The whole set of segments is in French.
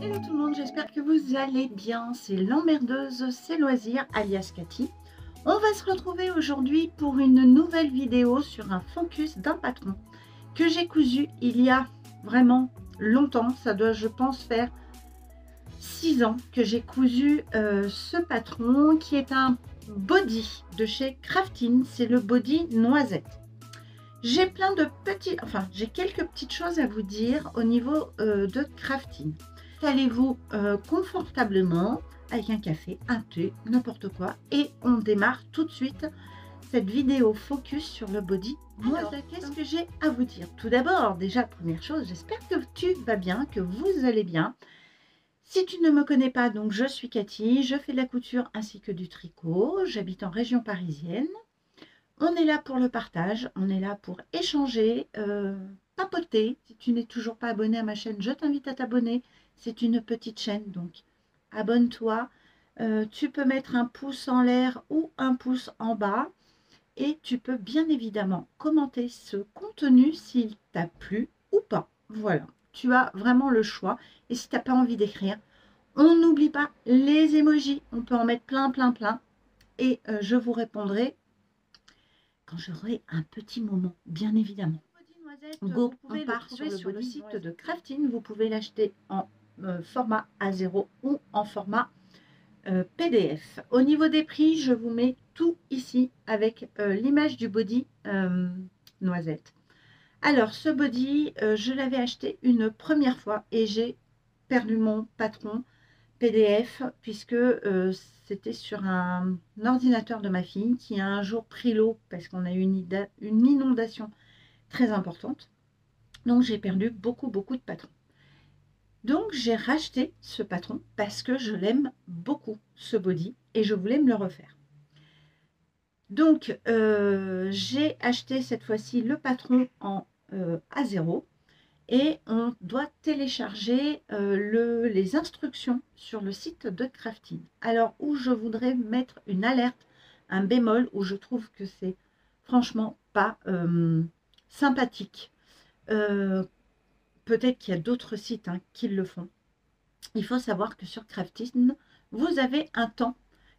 Hello tout le monde, j'espère que vous allez bien. C'est l'emmerdeuse, c'est loisir, alias Cathy. On va se retrouver aujourd'hui pour une nouvelle vidéo sur un focus d'un patron que j'ai cousu il y a vraiment longtemps. Ça doit, je pense, faire 6 ans que j'ai cousu ce patron qui est un body de chez Craftine. C'est le body noisette. J'ai plein de petits, enfin j'ai quelques petites choses à vous dire au niveau de Craftine. Installez-vous confortablement avec un café, un thé, n'importe quoi, et on démarre tout de suite cette vidéo focus sur le body noisette. Qu'est-ce que j'ai à vous dire? Tout d'abord, déjà première chose, j'espère que tu vas bien, que vous allez bien. Si tu ne me connais pas, donc je suis Cathy, je fais de la couture ainsi que du tricot, j'habite en région parisienne. On est là pour le partage, on est là pour échanger, papoter. Si tu n'es toujours pas abonné à ma chaîne, je t'invite à t'abonner. C'est une petite chaîne, donc abonne-toi. Tu peux mettre un pouce en l'air ou un pouce en bas. Et tu peux bien évidemment commenter ce contenu s'il t'a plu ou pas. Voilà, tu as vraiment le choix. Et si tu n'as pas envie d'écrire, on n'oublie pas les emojis. On peut en mettre plein, plein, plein. Et je vous répondrai quand j'aurai un petit moment, bien évidemment. Go, on part sur le site de Craftine. Vous pouvez l'acheter en format A0 ou en format PDF. Au niveau des prix, je vous mets tout ici avec l'image du body noisette. Alors, ce body, je l'avais acheté une première fois et j'ai perdu mon patron PDF puisque c'était sur un ordinateur de ma fille qui a un jour pris l'eau parce qu'on a eu une inondation très importante. Donc j'ai perdu beaucoup de patrons. Donc j'ai racheté ce patron parce que je l'aime beaucoup, ce body, et je voulais me le refaire. Donc j'ai acheté cette fois-ci le patron en A0. Et on doit télécharger les instructions sur le site de Craftine. Alors, où je voudrais mettre une alerte, un bémol, où je trouve que c'est franchement pas sympathique. Peut-être qu'il y a d'autres sites qui le font. Il faut savoir que sur Craftine, vous avez un temps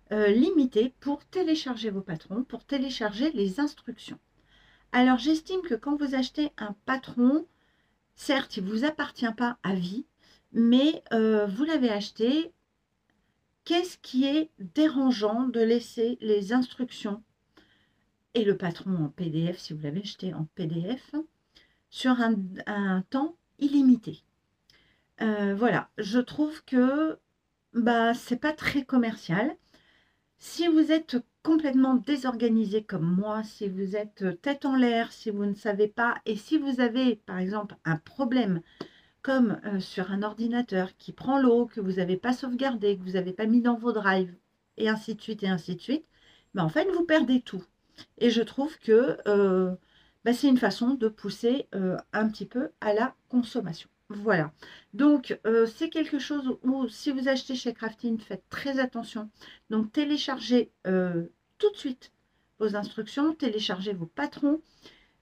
limité pour télécharger vos patrons, pour télécharger les instructions. Alors, j'estime que quand vous achetez un patron, certes, il ne vous appartient pas à vie, mais vous l'avez acheté. Qu'est-ce qui est dérangeant de laisser les instructions et le patron en PDF, si vous l'avez acheté en PDF, sur un temps illimité? Voilà, je trouve que c'est pas très commercial. Si vous êtes complètement désorganisé comme moi, si vous êtes tête en l'air, si vous ne savez pas, et si vous avez par exemple un problème comme sur un ordinateur qui prend l'eau, que vous n'avez pas sauvegardé, que vous n'avez pas mis dans vos drives, et ainsi de suite, en fait, vous perdez tout. Et je trouve que c'est une façon de pousser un petit peu à la consommation. Voilà. Donc, c'est quelque chose où, si vous achetez chez Craftine, faites très attention. Donc, téléchargez tout de suite vos instructions, téléchargez vos patrons,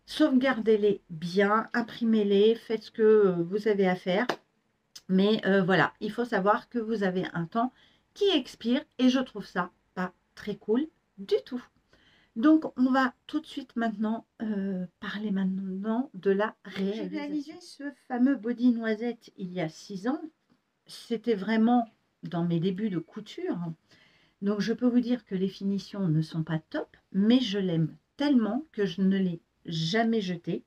sauvegardez-les bien, imprimez-les, faites ce que vous avez à faire. Mais voilà, il faut savoir que vous avez un temps qui expire et je trouve ça pas très cool du tout. Donc, on va tout de suite maintenant parler maintenant de la réalisation. J'ai réalisé ce fameux body noisette il y a 6 ans. C'était vraiment dans mes débuts de couture. Donc, je peux vous dire que les finitions ne sont pas top, mais je l'aime tellement que je ne l'ai jamais jeté.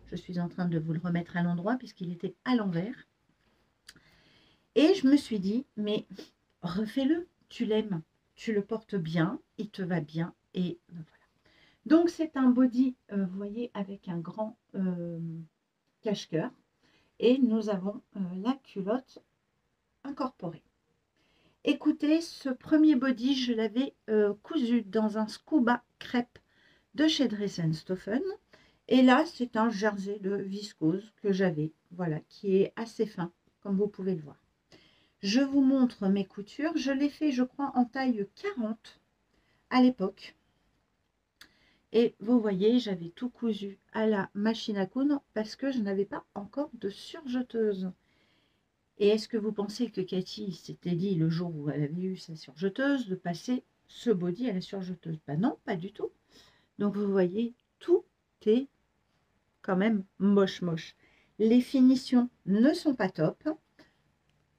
Je suis en train de vous le remettre à l'endroit puisqu'il était à l'envers. Et je me suis dit, mais refais-le, tu l'aimes, tu le portes bien, il te va bien. Et voilà. Donc, c'est un body, vous voyez, avec un grand cache-cœur. Et nous avons la culotte incorporée. Écoutez, ce premier body, je l'avais cousu dans un scuba crêpe de chez Dress & Stoffen. Et là, c'est un jersey de viscose que j'avais, voilà, qui est assez fin, comme vous pouvez le voir. Je vous montre mes coutures. Je l'ai fait, je crois, en taille 40 à l'époque. Et vous voyez, j'avais tout cousu à la machine à coudre parce que je n'avais pas encore de surjeteuse. Et est-ce que vous pensez que Cathy s'était dit le jour où elle avait eu sa surjeteuse de passer ce body à la surjeteuse? Ben non, pas du tout. Donc vous voyez, tout est quand même moche. Les finitions ne sont pas top,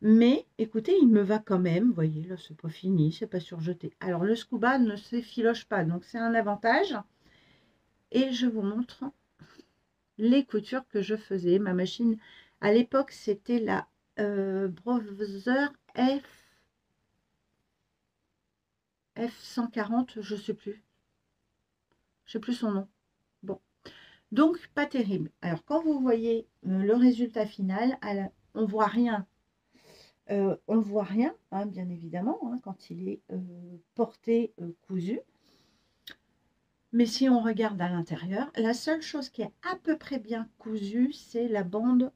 mais écoutez, il me va quand même. Vous voyez, là, c'est pas fini, c'est pas surjeté. Alors, le scuba ne s'effiloche pas, donc c'est un avantage. Et je vous montre les coutures que je faisais. Ma machine, à l'époque, c'était la Brother F140, je sais plus. Je sais plus son nom. Bon, donc pas terrible. Alors, quand vous voyez le résultat final, on voit rien. On ne voit rien, hein, bien évidemment, hein, quand il est porté, cousu. Mais si on regarde à l'intérieur, la seule chose qui est à peu près bien cousue, c'est la bande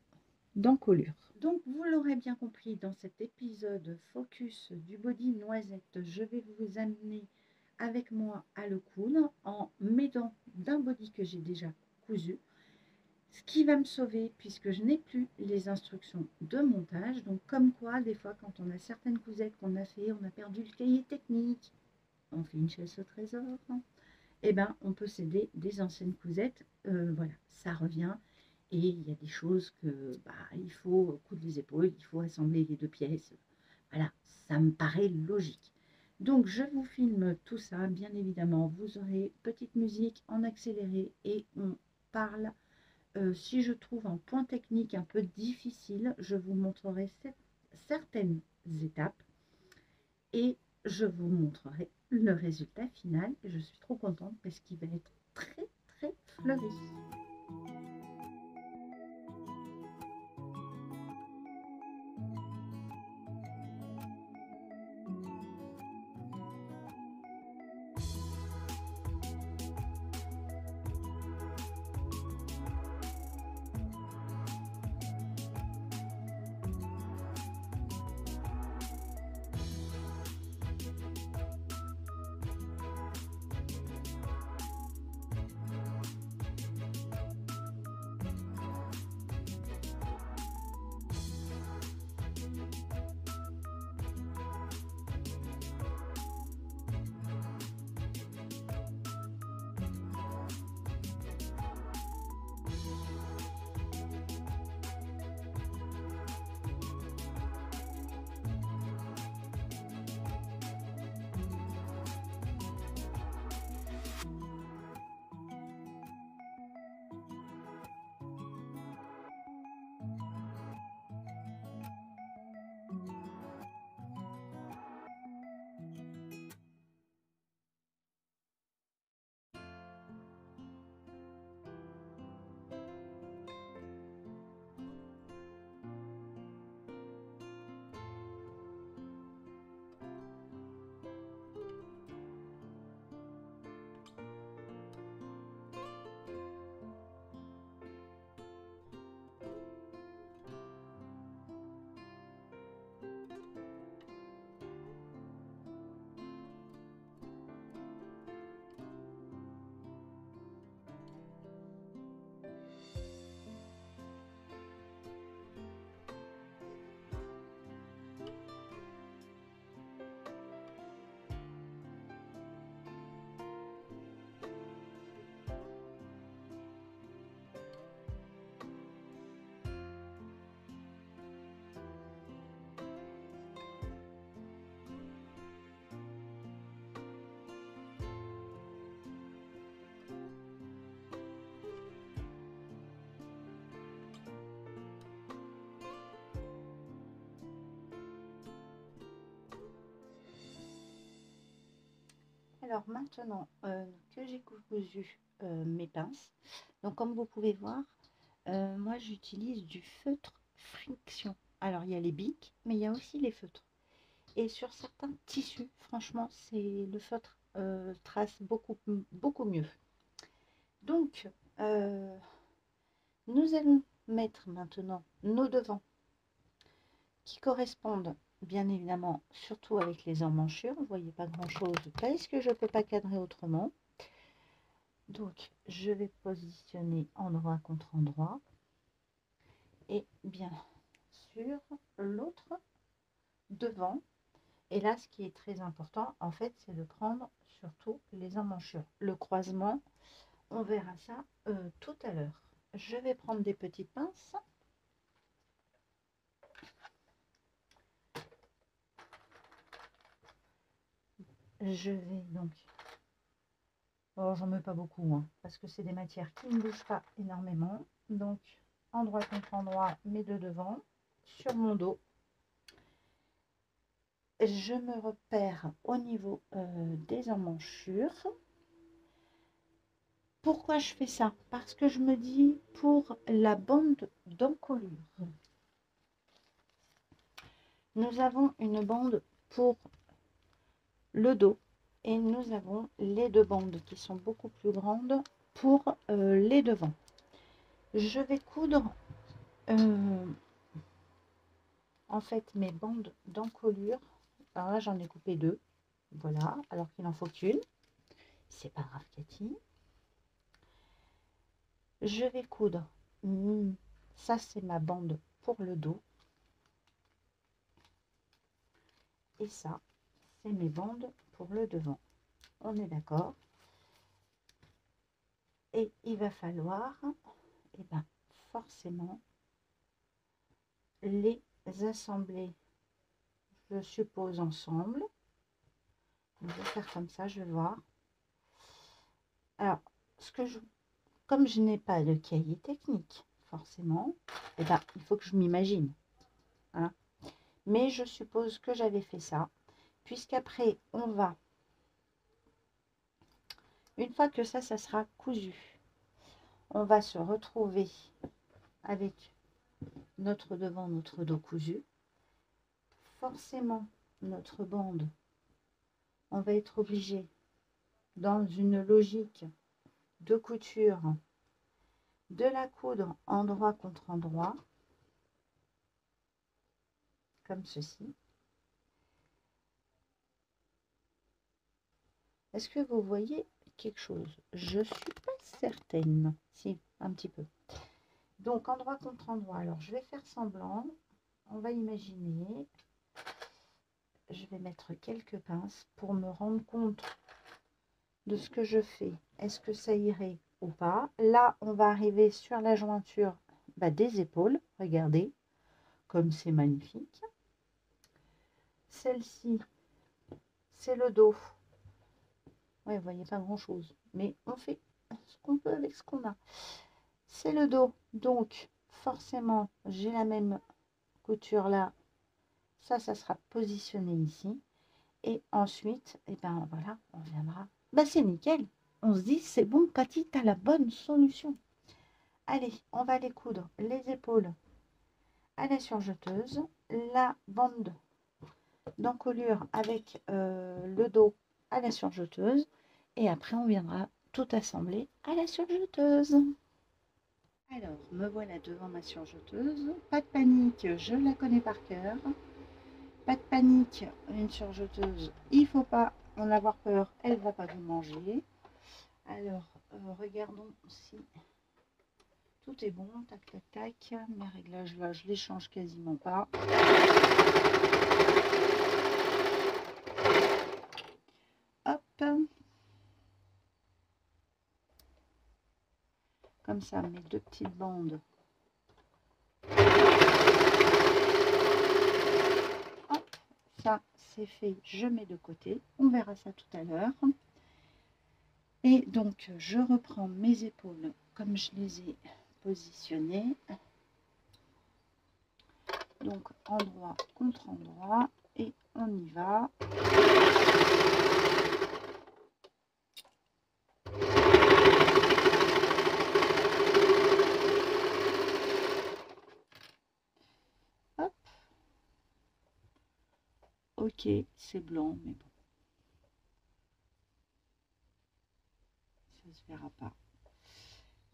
d'encolure. Donc, vous l'aurez bien compris, dans cet épisode focus du body noisette, je vais vous amener avec moi à le coudre en m'aidant d'un body que j'ai déjà cousu. Ce qui va me sauver puisque je n'ai plus les instructions de montage. Donc comme quoi, des fois, quand on a certaines cousettes qu'on a fait, on a perdu le cahier technique, on fait une chasse au trésor, hein, et ben on peut s'aider des anciennes cousettes. Voilà, ça revient. Et il y a des choses que il faut coudre les épaules, il faut assembler les deux pièces. Voilà, ça me paraît logique. Donc je vous filme tout ça, bien évidemment. Vous aurez petite musique en accéléré et on parle. Si je trouve un point technique un peu difficile, je vous montrerai certaines étapes et je vous montrerai le résultat final. Je suis trop contente parce qu'il va être très fleuri. Alors maintenant que j'ai cousu mes pinces, donc comme vous pouvez voir, moi j'utilise du feutre friction. Alors il y a les bics, mais il y a aussi les feutres. Et sur certains tissus, franchement, c'est le feutre trace beaucoup mieux. Donc, nous allons mettre maintenant nos devants qui correspondent bien évidemment surtout avec les emmanchures. Vous voyez pas grand chose parce que je ne peux pas cadrer autrement. Donc je vais positionner endroit contre endroit et bien sur l'autre devant. Et là, ce qui est très important, en fait, c'est de prendre surtout les emmanchures. Le croisement, on verra ça tout à l'heure. Je vais prendre des petites pinces. Je vais donc... Oh, j'en mets pas beaucoup, hein, parce que c'est des matières qui ne bougent pas énormément. Donc, endroit contre endroit, mes deux devant, sur mon dos. Je me repère au niveau des emmanchures. Pourquoi je fais ça? Parce que je me dis, pour la bande d'encolure, nous avons une bande pour le dos et nous avons les deux bandes qui sont beaucoup plus grandes pour les devants. Je vais coudre en fait mes bandes d'encolure. Alors là, j'en ai coupé deux, voilà, alors qu'il n'en faut qu'une. C'est pas grave, Cathy. Je vais coudre, ça c'est ma bande pour le dos, et ça c'est mes bandes pour le devant. On est d'accord? Et il va falloir, et ben, forcément les assembler, je suppose, ensemble. Je vais faire comme ça, je vais voir. Alors, comme je n'ai pas de cahier technique, forcément, et ben, il faut que je m'imagine. Hein. Mais je suppose que j'avais fait ça, puisqu'après, on va, une fois que ça sera cousu, on va se retrouver avec notre devant, notre dos cousu. Forcément, notre bande, on va être obligé, dans une logique de couture, de la coudre endroit contre endroit, comme ceci. Est-ce que vous voyez quelque chose? Je suis pas certaine. Si, un petit peu. Donc, endroit contre endroit. Alors, je vais faire semblant. On va imaginer. Je vais mettre quelques pinces pour me rendre compte de ce que je fais. Est-ce que ça irait ou pas? Là, on va arriver sur la jointure des épaules. Regardez, comme c'est magnifique. Celle-ci, c'est le dos. Ouais, vous voyez pas grand-chose. Mais on fait ce qu'on peut avec ce qu'on a. C'est le dos. Donc, forcément, j'ai la même couture là. Ça sera positionné ici. Et ensuite, et ben voilà, on viendra. C'est nickel. On se dit, c'est bon, Cathy, tu as la bonne solution. Allez, on va les coudre les épaules à la surjeteuse, la bande d'encolure avec le dos à la surjeteuse, et après on viendra tout assembler à la surjeteuse. Alors, me voilà devant ma surjeteuse. Pas de panique, je la connais par cœur. Pas de panique, une surjeteuse, il faut pas en avoir peur, elle va pas vous manger. Alors, regardons si tout est bon. Tac, tac, tac. Mes réglages là, je les change quasiment pas. Hop. Comme ça, mes deux petites bandes. Hop, ça c'est fait, je mets de côté. On verra ça tout à l'heure. Et donc, je reprends mes épaules comme je les ai positionnées. Donc, endroit contre endroit. Et on y va. Hop. Ok, c'est blanc, mais bon. Ça se verra pas.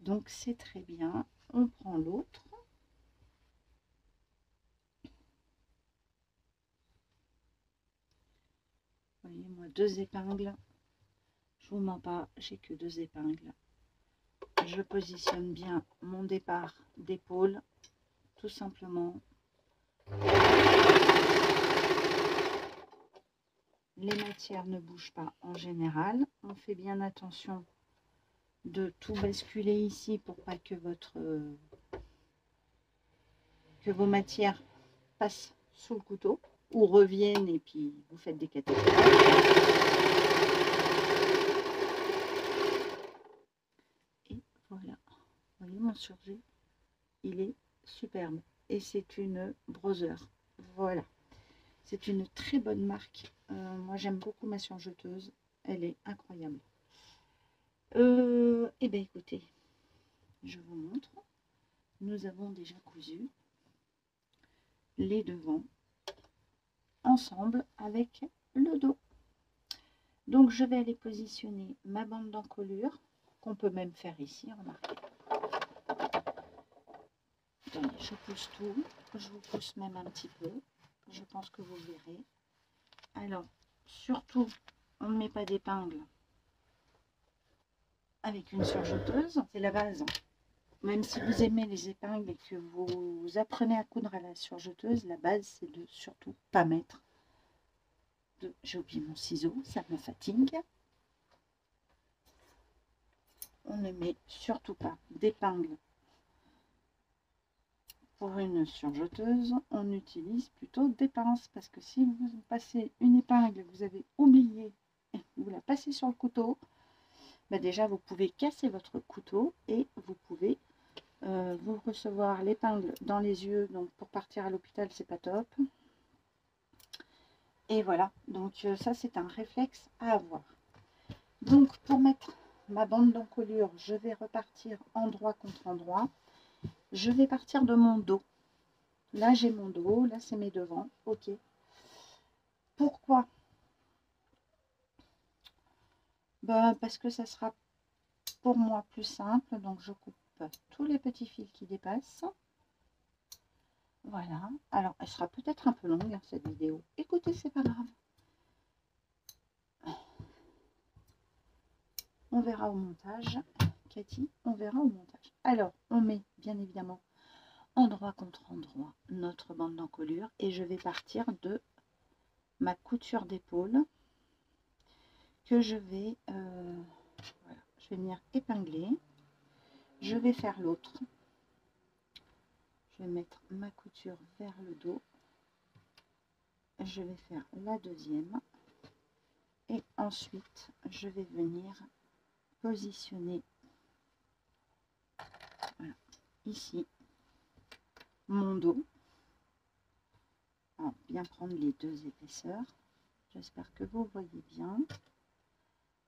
Donc, c'est très bien. On prend l'autre. Voyez, moi, deux épingles. Je vous mens pas, j'ai que deux épingles. Je positionne bien mon départ d'épaule, tout simplement. Les matières ne bougent pas en général. On fait bien attention de tout basculer ici pour pas que vos matières passent sous le couteau ou reviennent et puis vous faites des catégories. Et voilà, vous voyez mon surjet, il est superbe et c'est une Brother. Voilà, c'est une très bonne marque. Moi j'aime beaucoup ma surjeteuse, elle est incroyable. Eh bien écoutez, je vous montre. Nous avons déjà cousu les devants ensemble avec le dos. Donc je vais aller positionner ma bande d'encolure, qu'on peut même faire ici, remarquez. Attendez, je pousse tout, je vous pousse même un petit peu, je pense que vous verrez. Alors, surtout, on ne met pas d'épingle avec une surjeteuse, c'est la base. Même si vous aimez les épingles et que vous apprenez à coudre à la surjeteuse, la base c'est de surtout pas mettre de... J'ai oublié mon ciseau, ça me fatigue. On ne met surtout pas d'épingle pour une surjeteuse, on utilise plutôt des pinces parce que si vous passez une épingle et vous avez oublié, vous la passez sur le couteau, bah déjà vous pouvez casser votre couteau et vous pouvez vous recevoir l'épingle dans les yeux, donc pour partir à l'hôpital c'est pas top. Et voilà, donc ça c'est un réflexe à avoir. Donc pour mettre ma bande d'encolure, je vais repartir endroit contre endroit. Je vais partir de mon dos. Là j'ai mon dos, là c'est mes devants, ok. Pourquoi? Ben, parce que ça sera pour moi plus simple, donc je coupe tous les petits fils qui dépassent. Voilà, alors elle sera peut-être un peu longue hein, cette vidéo. Écoutez, c'est pas grave. On verra au montage, Cathy, on verra au montage. Alors, on met bien évidemment endroit contre endroit notre bande d'encolure et je vais partir de ma couture d'épaule que je vais, voilà, je vais venir épingler. Je vais faire l'autre. Je vais mettre ma couture vers le dos. Je vais faire la deuxième. Et ensuite, je vais venir positionner voilà, ici mon dos. Alors, bien prendre les deux épaisseurs. J'espère que vous voyez bien.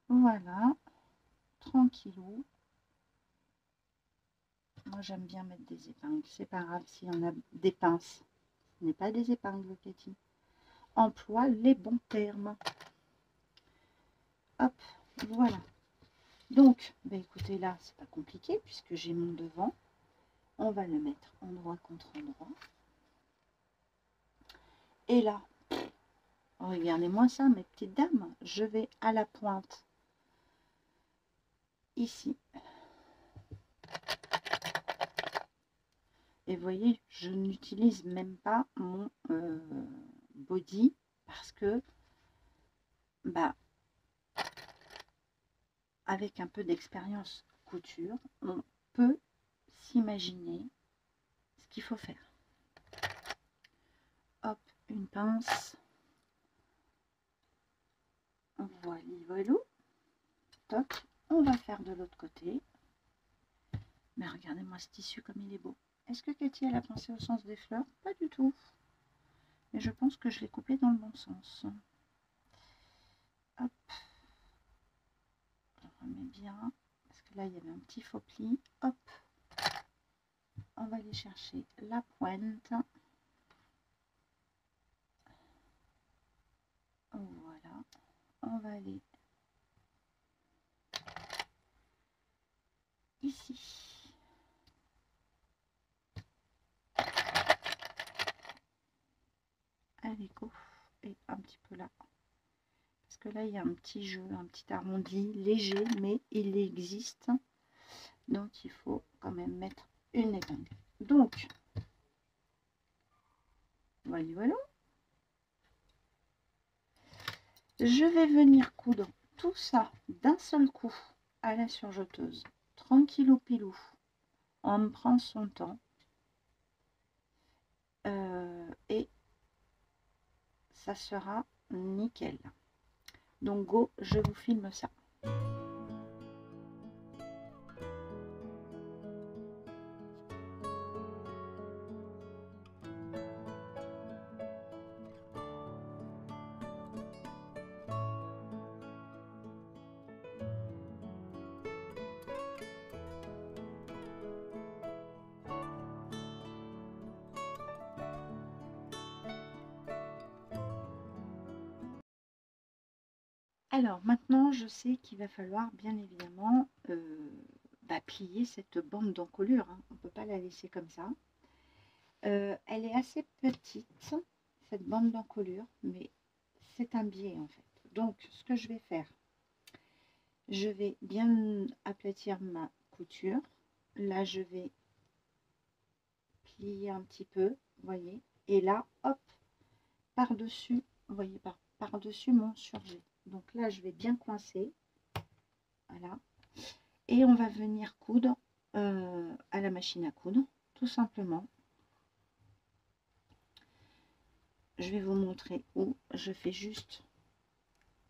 Voilà, tranquillou. Moi, j'aime bien mettre des épingles. C'est pas grave s'il y en a des pinces. Ce n'est pas des épingles, Cathy. Emploie les bons termes. Hop, voilà. Donc, bah écoutez, là, c'est pas compliqué puisque j'ai mon devant. On va le mettre endroit contre endroit. Et là, regardez-moi ça, mes petites dames. Je vais à la pointe ici. Et vous voyez, je n'utilise même pas mon body parce que, bah, avec un peu d'expérience couture, on peut s'imaginer ce qu'il faut faire. Hop, une pince. Voilà, voilà. Toc. On va faire de l'autre côté. Mais regardez-moi ce tissu comme il est beau. Est-ce que Cathy elle a pensé au sens des fleurs? Pas du tout. Mais je pense que je l'ai coupé dans le bon sens. Hop. Je remets bien. Parce que là, il y avait un petit faux pli. Hop. On va aller chercher la pointe. Voilà. On va aller ici. Avec et un petit peu là. Parce que là, il y a un petit jeu, un petit arrondi léger, mais il existe. Donc, il faut quand même mettre une épingle. Donc, Voilà, voilà. Je vais venir coudre tout ça d'un seul coup à la surjeteuse, tranquillou pilou. On me prend son temps. Et ça sera nickel. Donc go, je vous filme ça. Alors maintenant, je sais qu'il va falloir bien évidemment plier cette bande d'encolure. Hein. On ne peut pas la laisser comme ça. Elle est assez petite, cette bande d'encolure, mais c'est un biais en fait. Donc, ce que je vais faire, je vais bien aplatir ma couture. Là, je vais plier un petit peu, vous voyez. Et là, hop, par-dessus, vous voyez, par-dessus mon surjet. Donc là, je vais bien coincer. Voilà. Et on va venir coudre à la machine à coudre, tout simplement. Je vais vous montrer où je fais juste.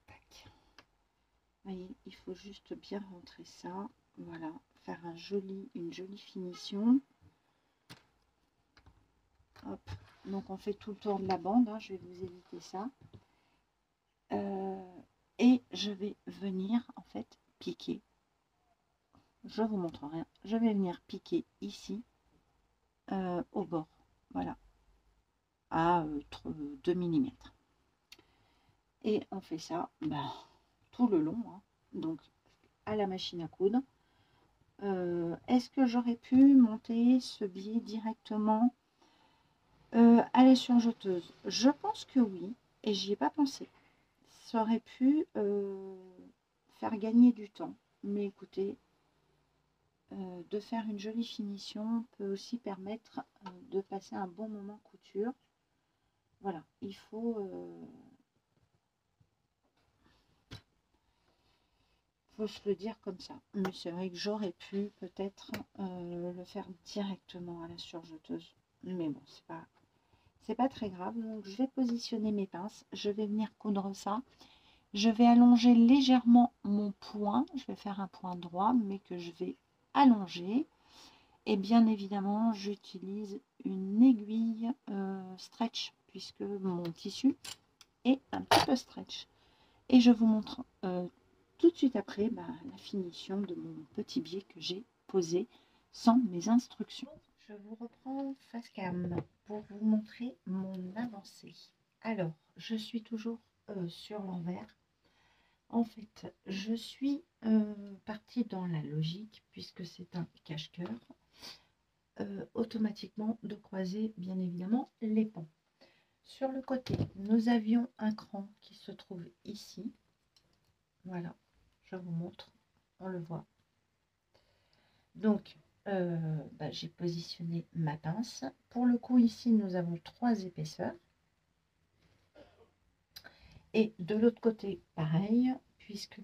Tac. Vous voyez, il faut juste bien rentrer ça. Voilà, faire une jolie finition. Hop. Donc on fait tout le tour de la bande. Hein, je vais vous éviter ça. Et je vais venir en fait piquer. Je vous montre rien. Je vais venir piquer ici au bord. Voilà. À 2 mm. Et on fait ça tout le long. Hein. Donc à la machine à coudre. Est-ce que j'aurais pu monter ce biais directement à la surjeteuse? Je pense que oui. Et j'y ai pas pensé. Ça aurait pu faire gagner du temps. Mais écoutez, de faire une jolie finition peut aussi permettre de passer un bon moment couture. Voilà, il faut se le dire comme ça. Mais c'est vrai que j'aurais pu peut-être le faire directement à la surjeteuse. Mais bon, c'est pas très grave. Donc je vais positionner mes pinces. Je vais venir coudre ça. Je vais allonger légèrement mon point. Je vais faire un point droit, mais que je vais allonger. Et bien évidemment, j'utilise une aiguille stretch, puisque mon tissu est un petit peu stretch. Et je vous montre tout de suite après la finition de mon petit biais que j'ai posé sans mes instructions. Je vous reprends face cam pour vous montrer mon avancée. Alors, je suis toujours sur l'envers. En fait, je suis partie dans la logique, puisque c'est un cache-cœur, automatiquement de croiser bien évidemment les pans. Sur le côté, nous avions un cran qui se trouve ici. Voilà, je vous montre, on le voit. Donc, j'ai positionné ma pince. Pour le coup, ici, nous avons 3 épaisseurs. Et de l'autre côté, pareil, puisque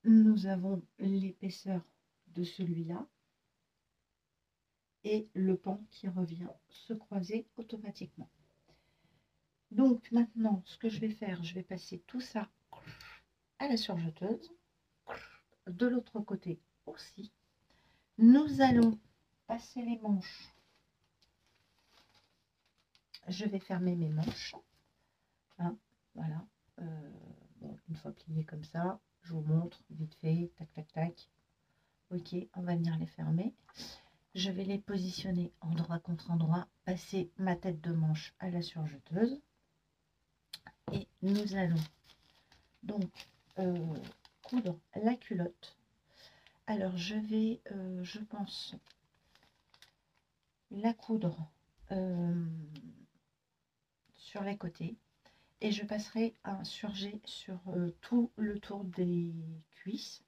nous avons l'épaisseur de celui-là et le pan qui revient se croiser automatiquement. Donc maintenant, ce que je vais faire, je vais passer tout ça à la surjeteuse. De l'autre côté aussi. Nous allons passer les manches. Je vais fermer mes manches. Hein, voilà. Bon, une fois pliées comme ça, je vous montre vite fait. Tac, tac, tac. Ok, on va venir les fermer. Je vais les positionner endroit contre endroit. Passer ma tête de manche à la surjeteuse. Et nous allons donc coudre la culotte. Alors je vais, je pense, la coudre sur les côtés et je passerai un surjet sur tout le tour des cuisses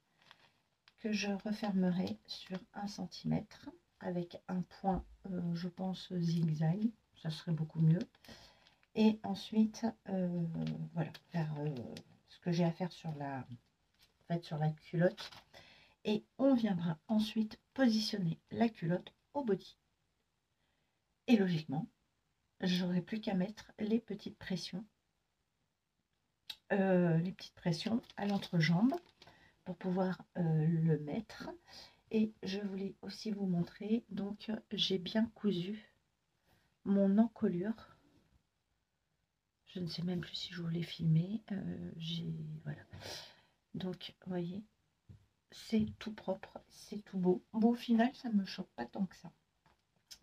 que je refermerai sur 1 cm avec un point, je pense, zigzag. ça serait beaucoup mieux. Et ensuite, voilà, faire ce que j'ai à faire sur sur la culotte. Et on viendra ensuite positionner la culotte au body. Et logiquement, j'aurai plus qu'à mettre les petites pressions à l'entrejambe pour pouvoir le mettre. Et je voulais aussi vous montrer, donc j'ai bien cousu mon encolure. Je ne sais même plus si je vous l'ai filmé. Voilà. Donc, vous voyez, c'est tout propre, c'est tout beau. Bon, au final, ça ne me choque pas tant que ça.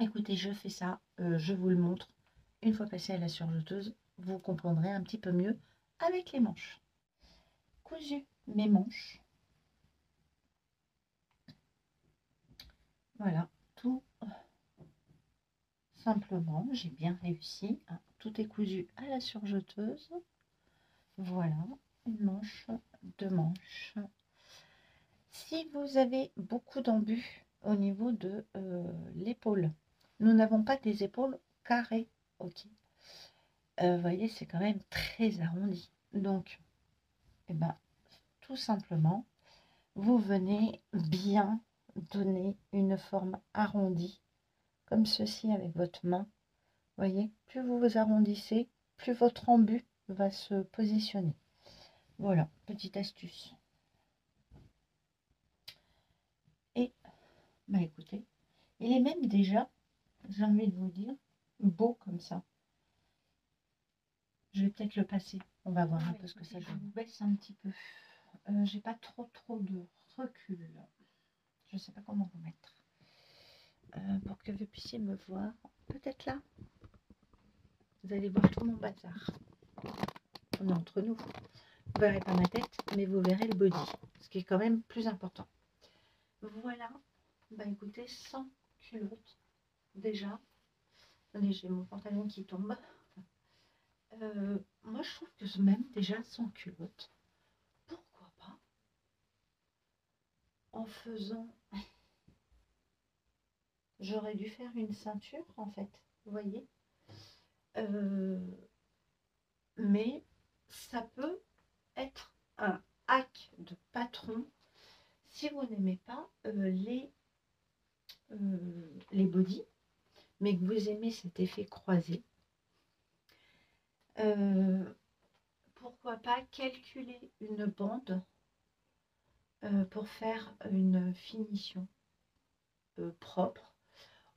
Écoutez, je fais ça, je vous le montre. Une fois passé à la surjeteuse, vous comprendrez un petit peu mieux avec les manches. Cousu mes manches. Voilà, tout simplement, j'ai bien réussi. Hein. Tout est cousu à la surjeteuse. Voilà, une manche, deux manches. Si vous avez beaucoup d'embus au niveau de l'épaule, nous n'avons pas des épaules carrées, ok. Vous voyez, c'est quand même très arrondi. Donc, eh ben, tout simplement, vous venez bien donner une forme arrondie, comme ceci avec votre main. Vous voyez, plus vous vous arrondissez, plus votre embut va se positionner. Voilà, petite astuce. Et, bah écoutez, il est même déjà, j'ai envie de vous dire, beau comme ça. Je vais peut-être le passer. On va voir un peu ce que ça donne. Je vous baisse un petit peu. J'ai pas trop de recul. Je sais pas comment vous mettre. Pour que vous puissiez me voir. Peut-être là. Vous allez voir tout mon bazar. On est entre nous. Vous verrez pas ma tête, mais vous verrez le body. Ce qui est quand même plus important. Voilà. Bah écoutez, sans culotte. Déjà. Attendez, j'ai mon pantalon qui tombe. Moi je trouve que même déjà sans culotte, pourquoi pas en faisant, j'aurais dû faire une ceinture en fait, vous voyez, mais ça peut être un hack de patron si vous n'aimez pas les bodys, mais que vous aimez cet effet croisé. Pourquoi pas calculer une bande pour faire une finition propre,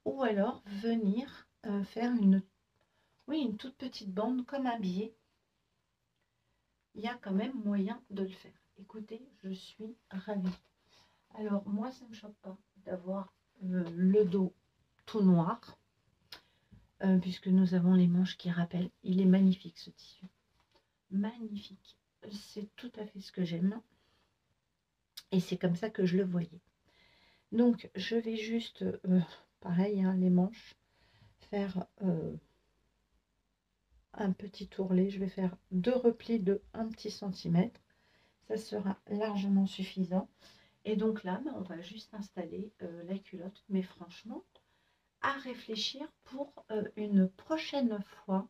ou alors venir faire une toute petite bande comme un billet. Il y a quand même moyen de le faire. Écoutez, je suis ravie. Alors moi, ça ne me choque pas d'avoir le dos tout noir, puisque nous avons les manches qui rappellent. Il est magnifique ce tissu. Magnifique. C'est tout à fait ce que j'aime. Et c'est comme ça que je le voyais. Donc, je vais juste, pareil, hein, les manches, faire un petit tourlet. Je vais faire 2 replis de 1 petit centimètre. Ça sera largement suffisant. Et donc là, on va juste installer la culotte. Mais franchement, à réfléchir pour une prochaine fois.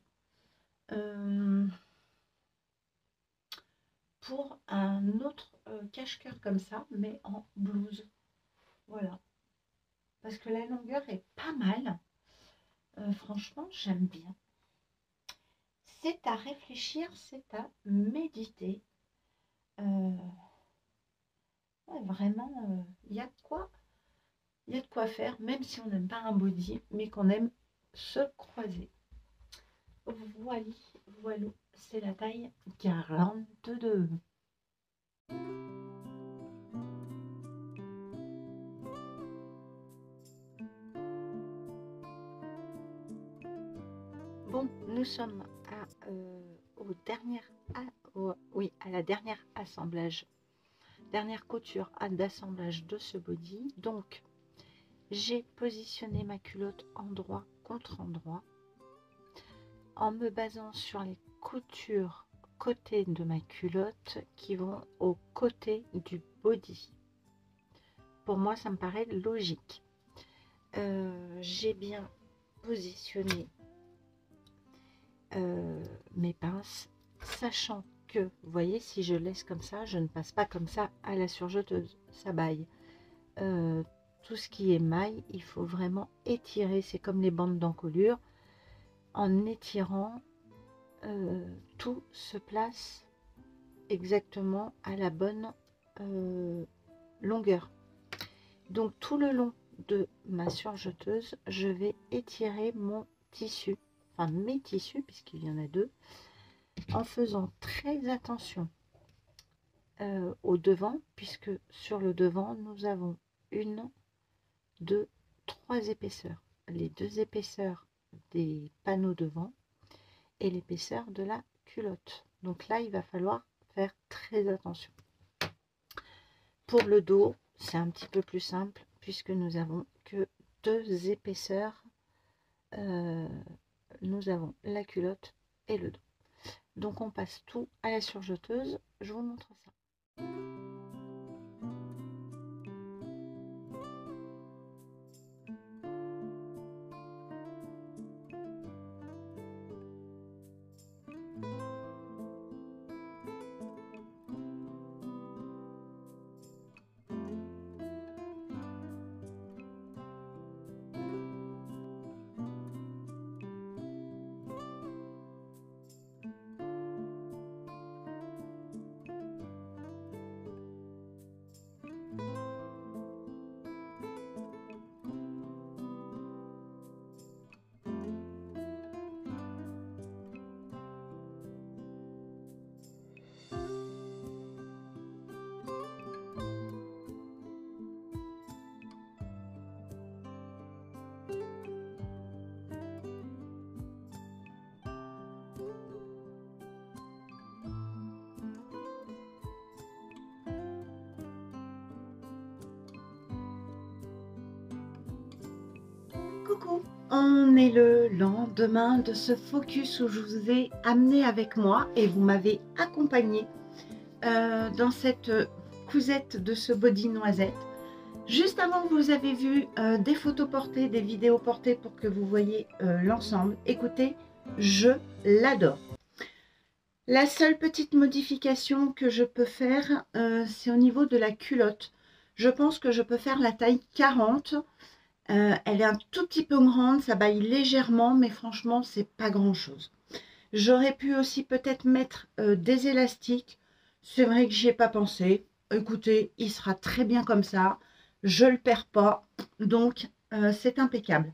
Pour un autre cache-cœur comme ça, mais en blouse. Voilà. Parce que la longueur est pas mal. Franchement, j'aime bien. C'est à réfléchir, c'est à méditer. Ouais, vraiment, il y a de quoi faire, même si on n'aime pas un body, mais qu'on aime se croiser. Voilà, voilà, c'est la taille 42. Bon, nous sommes à la dernière assemblage, dernière couture d'assemblage de ce body. Donc, j'ai positionné ma culotte endroit contre endroit en me basant sur les coutures côté de ma culotte qui vont au côté du body. Pour moi, ça me paraît logique. J'ai bien positionné mes pinces, sachant que, vous voyez, si je laisse comme ça, je ne passe pas comme ça à la surjeteuse, ça baille. Tout ce qui est maille, il faut vraiment étirer, c'est comme les bandes d'encolure, en étirant, tout se place exactement à la bonne longueur. Donc tout le long de ma surjeteuse, je vais étirer mon tissu, enfin mes tissus, puisqu'il y en a deux, en faisant très attention au devant, puisque sur le devant, nous avons une, deux, trois épaisseurs. Les deux épaisseurs des panneaux devant et l'épaisseur de la culotte. Donc là, il va falloir faire très attention. Pour le dos, c'est un petit peu plus simple, puisque nous avons que deux épaisseurs. Nous avons la culotte et le dos. Donc on passe tout à la surjeteuse. Je vous montre ça. Coucou, on est le lendemain de ce focus où je vous ai amené avec moi et vous m'avez accompagné dans cette cousette de ce body noisette. Juste avant, vous avez vu des photos portées, des vidéos portées pour que vous voyez l'ensemble. Écoutez, je l'adore. La seule petite modification que je peux faire, c'est au niveau de la culotte. Je pense que je peux faire la taille 40. Elle est un tout petit peu grande, ça baille légèrement, mais franchement, c'est pas grand-chose. J'aurais pu aussi peut-être mettre des élastiques. C'est vrai que j'y ai pas pensé. Écoutez, il sera très bien comme ça. Je le perds pas, donc c'est impeccable.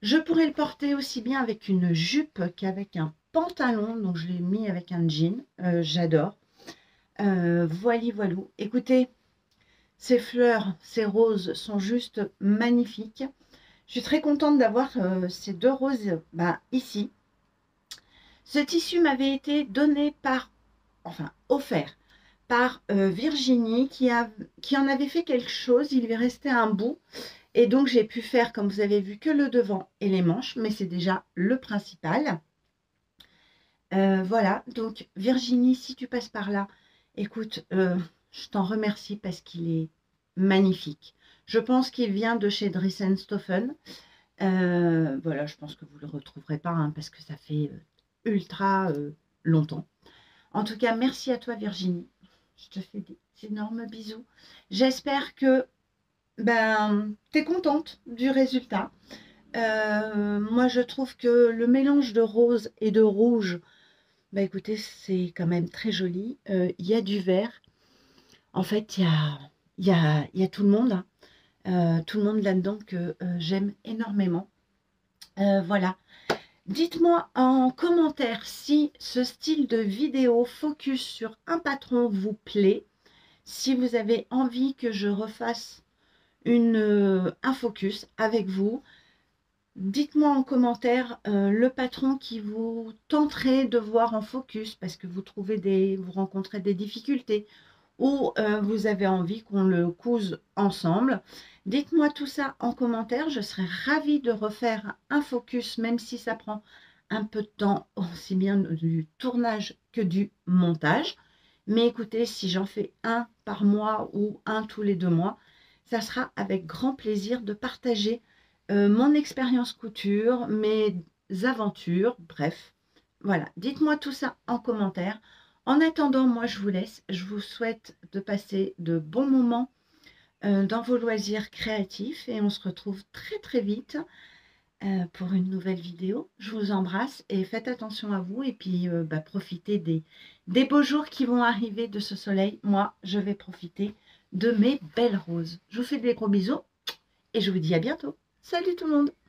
Je pourrais le porter aussi bien avec une jupe qu'avec un pantalon. Donc je l'ai mis avec un jean. J'adore. Voilou. Écoutez, ces fleurs, ces roses sont juste magnifiques. Je suis très contente d'avoir ces deux roses ici. Ce tissu m'avait été donné offert par Virginie qui en avait fait quelque chose. Il lui restait un bout. Et donc j'ai pu faire, comme vous avez vu, que le devant et les manches. Mais c'est déjà le principal. Voilà, donc Virginie, si tu passes par là, écoute, je t'en remercie parce qu'il est magnifique. Je pense qu'il vient de chez Dressenstoffen. Voilà, je pense que vous ne le retrouverez pas hein, parce que ça fait ultra longtemps. En tout cas, merci à toi Virginie. Je te fais des énormes bisous. J'espère que tu es contente du résultat. Moi, je trouve que le mélange de rose et de rouge, écoutez, c'est quand même très joli. Il y a du vert. En fait, il y a tout le monde. Tout le monde là-dedans que j'aime énormément. Voilà. Dites-moi en commentaire si ce style de vidéo focus sur un patron vous plaît. Si vous avez envie que je refasse un focus avec vous. Dites-moi en commentaire le patron qui vous tenterait de voir en focus parce que vous rencontrez des difficultés ou vous avez envie qu'on le couse ensemble. Dites-moi tout ça en commentaire. Je serais ravie de refaire un focus, même si ça prend un peu de temps, aussi bien du tournage que du montage. Mais écoutez, si j'en fais un par mois ou un tous les 2 mois, ça sera avec grand plaisir de partager mon expérience couture, mes aventures, bref, Voilà, dites-moi tout ça en commentaire. En attendant, moi je vous laisse. Je vous souhaite de passer de bons moments dans vos loisirs créatifs et on se retrouve très très vite pour une nouvelle vidéo. Je vous embrasse et faites attention à vous et puis profitez des beaux jours qui vont arriver de ce soleil. Moi, je vais profiter de mes belles roses. Je vous fais des gros bisous et je vous dis à bientôt. Salut tout le monde!